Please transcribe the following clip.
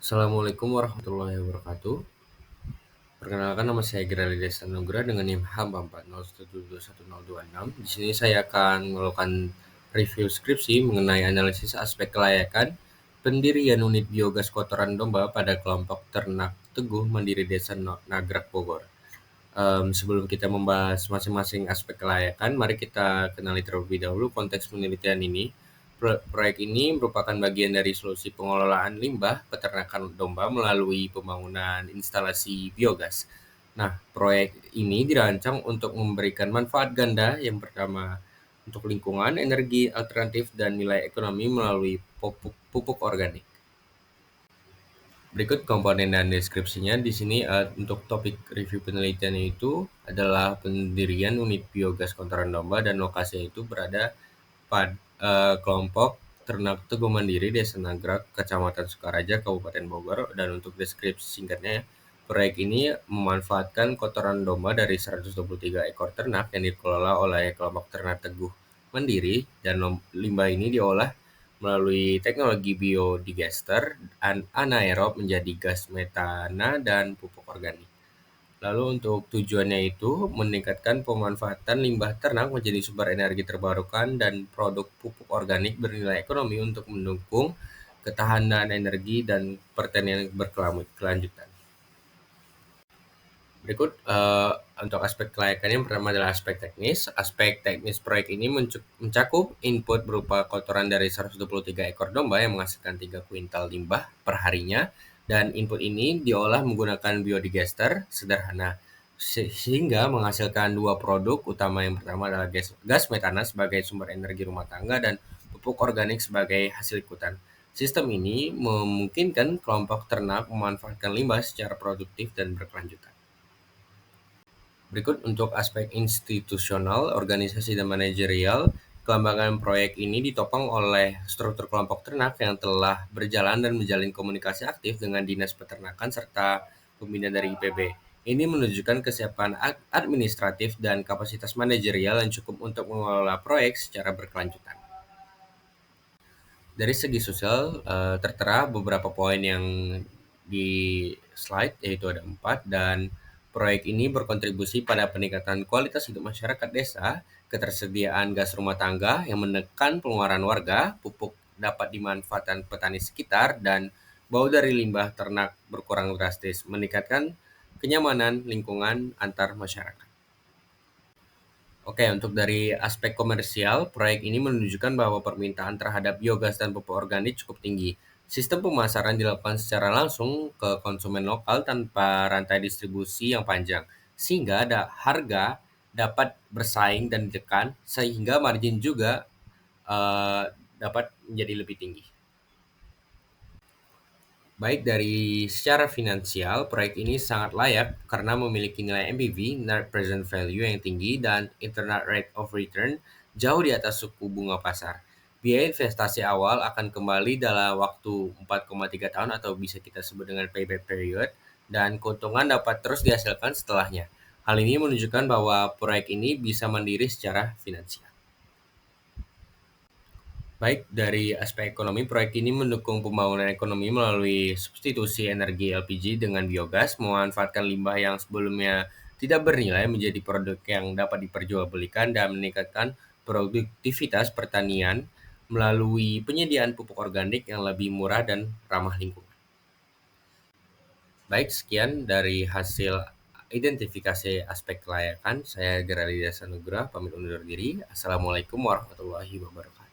Assalamualaikum warahmatullahi wabarakatuh. Perkenalkan nama saya Gerali Desa Nugra dengan NIM H44017126. Di sini saya akan melakukan review skripsi mengenai analisis aspek kelayakan pendirian unit biogas kotoran domba pada kelompok ternak Teguh Mandiri Desa Nagrak Bogor. Sebelum kita membahas masing-masing aspek kelayakan, mari kita kenali terlebih dahulu konteks penelitian ini. Proyek ini merupakan bagian dari solusi pengelolaan limbah peternakan domba melalui pembangunan instalasi biogas. Nah, proyek ini dirancang untuk memberikan manfaat ganda yang pertama untuk lingkungan, energi alternatif, dan nilai ekonomi melalui pupuk organik. Berikut komponen dan deskripsinya. Di sini untuk topik review penelitian itu adalah pendirian unit biogas kotoran domba dan lokasinya itu berada pada kelompok ternak Teguh Mandiri, Desa Nagrak, Kecamatan Sukaraja, Kabupaten Bogor. Dan untuk deskripsi singkatnya, proyek ini memanfaatkan kotoran domba dari 123 ekor ternak yang dikelola oleh kelompok ternak Teguh Mandiri, dan limbah ini diolah melalui teknologi biodigester anaerob menjadi gas metana dan pupuk organik. Lalu untuk tujuannya itu meningkatkan pemanfaatan limbah ternak menjadi sumber energi terbarukan dan produk pupuk organik bernilai ekonomi untuk mendukung ketahanan energi dan pertanian berkelanjutan. Berikut untuk aspek kelayakannya, yang pertama adalah aspek teknis. Aspek teknis proyek ini mencakup input berupa kotoran dari 123 ekor domba yang menghasilkan 3 kuintal limbah per harinya, dan input ini diolah menggunakan biodigester sederhana sehingga menghasilkan dua produk utama. Yang pertama adalah gas metana sebagai sumber energi rumah tangga dan pupuk organik sebagai hasil ikutan. Sistem ini memungkinkan kelompok ternak memanfaatkan limbah secara produktif dan berkelanjutan. Berikut untuk aspek institusional, organisasi, dan manajerial. Kelembagaan proyek ini ditopang oleh struktur kelompok ternak yang telah berjalan dan menjalin komunikasi aktif dengan Dinas Peternakan serta pembina dari IPB. Ini menunjukkan kesiapan administratif dan kapasitas manajerial yang cukup untuk mengelola proyek secara berkelanjutan. Dari segi sosial, tertera beberapa poin yang di slide, yaitu ada 4, dan proyek ini berkontribusi pada peningkatan kualitas hidup masyarakat desa, ketersediaan gas rumah tangga yang menekan pengeluaran warga, pupuk dapat dimanfaatkan petani sekitar, dan bau dari limbah ternak berkurang drastis, meningkatkan kenyamanan lingkungan antar masyarakat. Oke, untuk dari aspek komersial, proyek ini menunjukkan bahwa permintaan terhadap biogas dan pupuk organik cukup tinggi. Sistem pemasaran dilakukan secara langsung ke konsumen lokal tanpa rantai distribusi yang panjang, sehingga harga dapat bersaing dan ditekan, sehingga margin juga eh, dapat menjadi lebih tinggi. Baik dari secara finansial, proyek ini sangat layak karena memiliki nilai NPV (Net Present Value) yang tinggi dan Internal Rate of Return jauh di atas suku bunga pasar. Biaya investasi awal akan kembali dalam waktu 4,3 tahun atau bisa kita sebut dengan payback period, dan keuntungan dapat terus dihasilkan setelahnya. Hal ini menunjukkan bahwa proyek ini bisa mandiri secara finansial. Baik dari aspek ekonomi, proyek ini mendukung pembangunan ekonomi melalui substitusi energi LPG dengan biogas, memanfaatkan limbah yang sebelumnya tidak bernilai menjadi produk yang dapat diperjualbelikan, dan meningkatkan produktivitas pertanian melalui penyediaan pupuk organik yang lebih murah dan ramah lingkungan. Baik, sekian dari hasil identifikasi aspek kelayakan. Saya Gerali Dasanugra, pamit undur diri. Assalamualaikum warahmatullahi wabarakatuh.